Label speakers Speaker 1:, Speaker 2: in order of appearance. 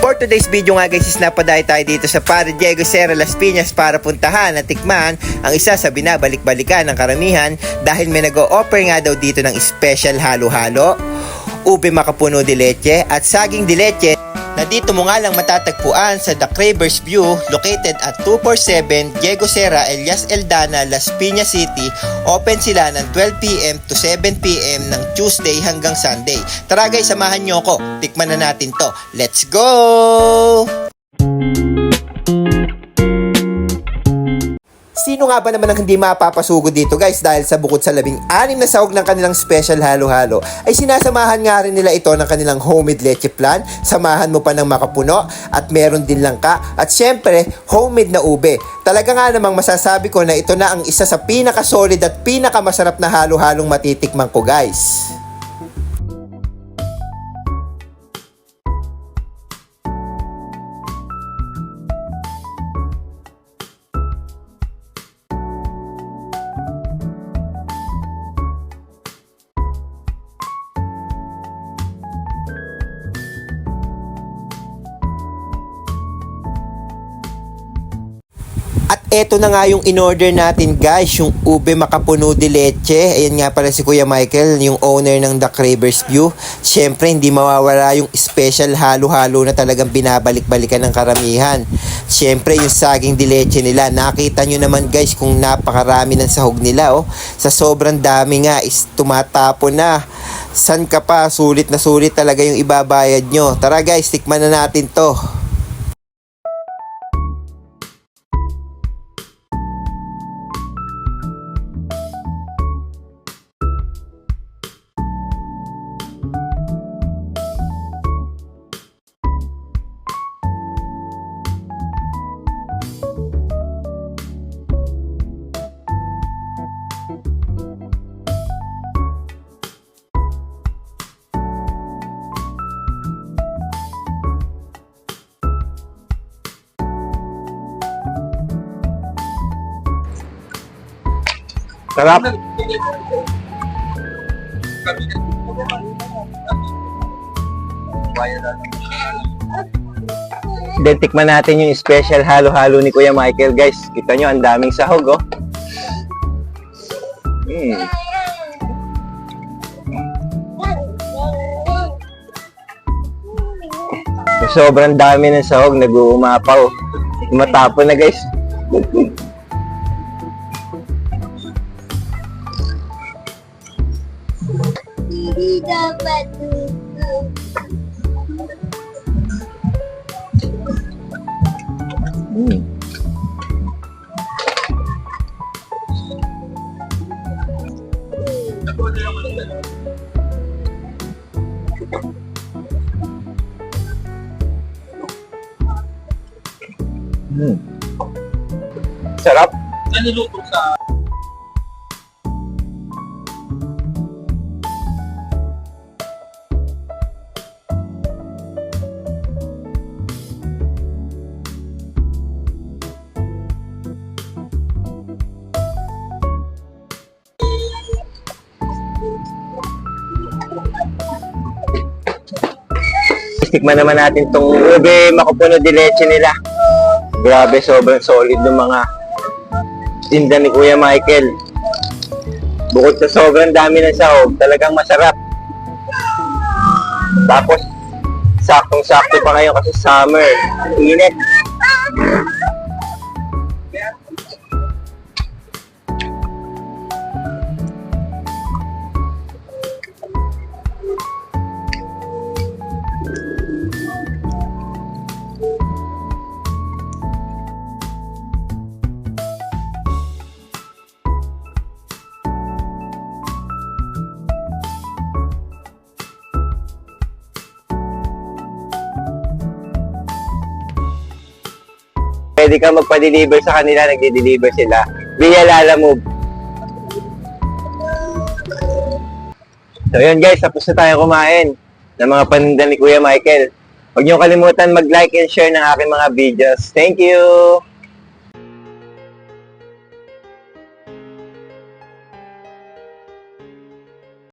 Speaker 1: For today's video nga guys, napadaya tayo dito sa Padre Diego Cera, Las Piñas para puntahan at tikman ang isa sa binabalik-balikan ng karamihan dahil may nag-o-offer nga daw dito ng special halo-halo, ube makapuno de leche at saging de leche na dito mo nga lang matatagpuan sa The Cravers View located at 247 Diego Cera, Elias Eldana, Las Piñas City. Open sila ng 12 PM to 7 PM ng Tuesday hanggang Sunday. Tara guys, samahan nyo ko. Tikman na natin to. Let's go! Sino nga ba naman ang hindi mapapasugod dito guys dahil sa bukod sa 16 na sahog ng kanilang special halo-halo ay sinasamahan nga rin nila ito ng kanilang homemade leche flan, samahan mo pa ng makapuno at meron din langka at syempre homemade na ube. Talaga nga namang masasabi ko na ito na ang isa sa pinaka-solid at pinaka-masarap na halo-halong matitikman ko guys. At eto na nga yung in-order natin guys, yung ube makapuno de leche. Ayan nga pala si Kuya Michael, yung owner ng The Cravers View. Siyempre hindi mawawala yung special halo-halo na talagang binabalik-balikan ng karamihan. Siyempre yung saging de leche nila. Nakita nyo naman guys kung napakarami ng sahog nila oh. Sa sobrang dami nga is tumatapon na. San ka pa, sulit na sulit talaga yung ibabayad nyo. Tara guys, tikman na natin to. Sarap. Then tikman natin yung special halo-halo ni Kuya Michael guys. Kita nyo, ang daming sahog oh. Sobrang dami ng sahog, nag-uumapaw. Matapon na guys.
Speaker 2: Hindi dapat
Speaker 1: Sarap.
Speaker 3: Niluto sa
Speaker 1: Tikman naman natin tong ube makapuno de leche nila. Grabe, sobrang solid ng mga tinda ni Kuya Michael. Bukod sa sobrang dami ng sahog, talagang masarap. Tapos, saktong-sakto pa ngayon kasi summer. Init. Pwede ka magpa-deliver sa kanila, nagde-deliver sila via Lalamove. So yun guys, tapos na tayo kumain ng mga paninda ni Kuya Michael. Huwag niyo kalimutan mag-like and share ng aking mga videos. Thank you!